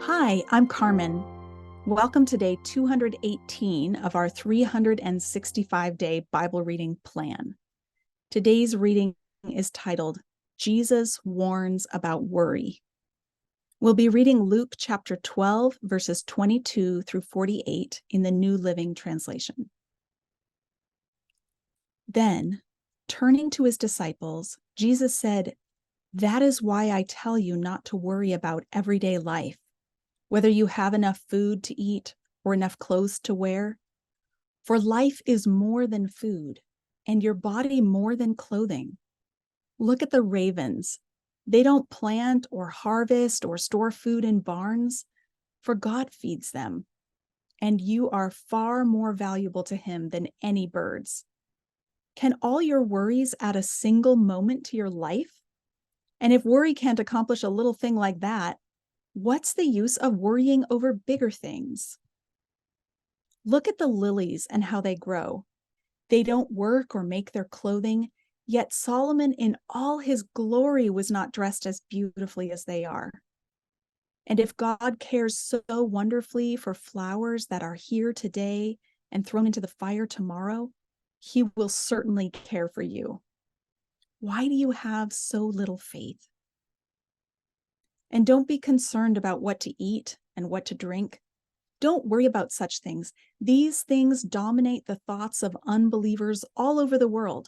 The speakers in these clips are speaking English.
Hi, I'm Carmen. Welcome to day 218 of our 365-day Bible reading plan. Today's reading is titled, Jesus Warns About Worry. We'll be reading Luke chapter 12, verses 22 through 48 in the New Living Translation. Then, turning to his disciples, Jesus said, "That is why I tell you not to worry about everyday life, whether you have enough food to eat or enough clothes to wear. For life is more than food, and your body more than clothing. Look at the ravens. They don't plant or harvest or store food in barns, for God feeds them. And you are far more valuable to him than any birds. Can all your worries add a single moment to your life? And if worry can't accomplish a little thing like that, what's the use of worrying over bigger things? Look at the lilies and how they grow. They don't work or make their clothing, yet Solomon in all his glory was not dressed as beautifully as they are. And if God cares so wonderfully for flowers that are here today and thrown into the fire tomorrow, he will certainly care for you. Why do you have so little faith? And don't be concerned about what to eat and what to drink. Don't worry about such things. These things dominate the thoughts of unbelievers all over the world.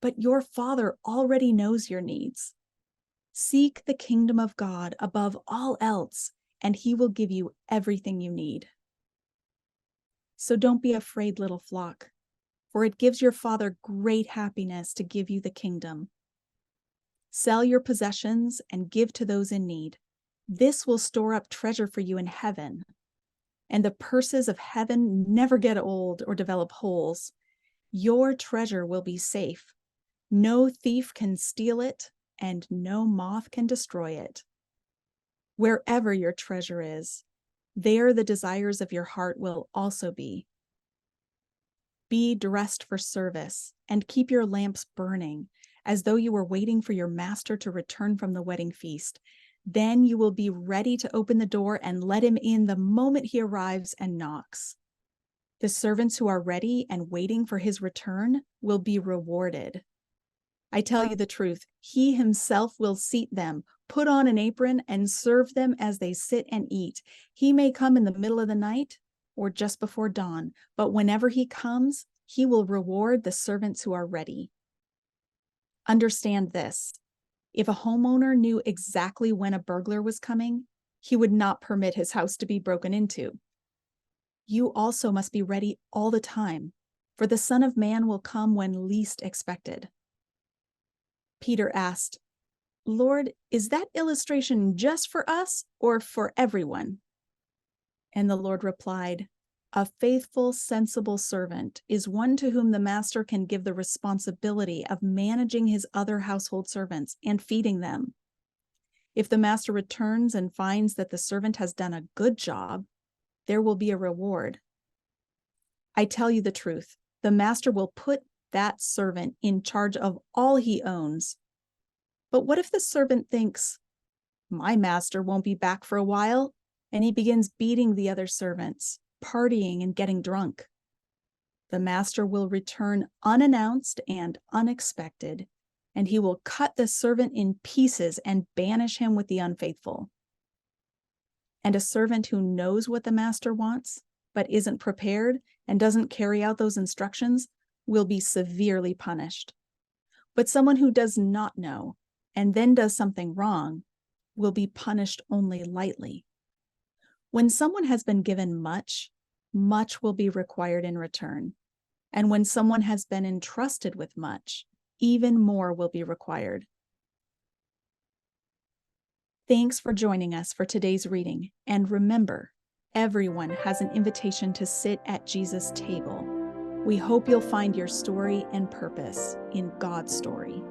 But your Father already knows your needs. Seek the kingdom of God above all else, and he will give you everything you need. So don't be afraid, little flock, for it gives your Father great happiness to give you the kingdom. Sell your possessions and give to those in need. This will store up treasure for you in heaven. And the purses of heaven never get old or develop holes. Your treasure will be safe. No thief can steal it, and no moth can destroy it. Wherever your treasure is, there the desires of your heart will also be. Be dressed for service, and keep your lamps burning, as though you were waiting for your master to return from the wedding feast. Then you will be ready to open the door and let him in the moment he arrives and knocks. The servants who are ready and waiting for his return will be rewarded. I tell you the truth, he himself will seat them, put on an apron, and serve them as they sit and eat. He may come in the middle of the night or just before dawn, but whenever he comes, he will reward the servants who are ready. Understand this. If a homeowner knew exactly when a burglar was coming, he would not permit his house to be broken into. You also must be ready all the time, for the Son of Man will come when least expected. Peter asked, "Lord, is that illustration just for us or for everyone?" And the Lord replied, "A faithful, sensible servant is one to whom the master can give the responsibility of managing his other household servants and feeding them. If the master returns and finds that the servant has done a good job, there will be a reward. I tell you the truth, the master will put that servant in charge of all he owns. But what if the servant thinks, 'My master won't be back for a while,' and he begins beating the other servants, partying and getting drunk? The master will return unannounced and unexpected, and he will cut the servant in pieces and banish him with the unfaithful. And a servant who knows what the master wants, but isn't prepared and doesn't carry out those instructions will be severely punished. But someone who does not know and then does something wrong will be punished only lightly. When someone has been given much, much will be required in return. And when someone has been entrusted with much, even more will be required." Thanks for joining us for today's reading. And remember, everyone has an invitation to sit at Jesus' table. We hope you'll find your story and purpose in God's story.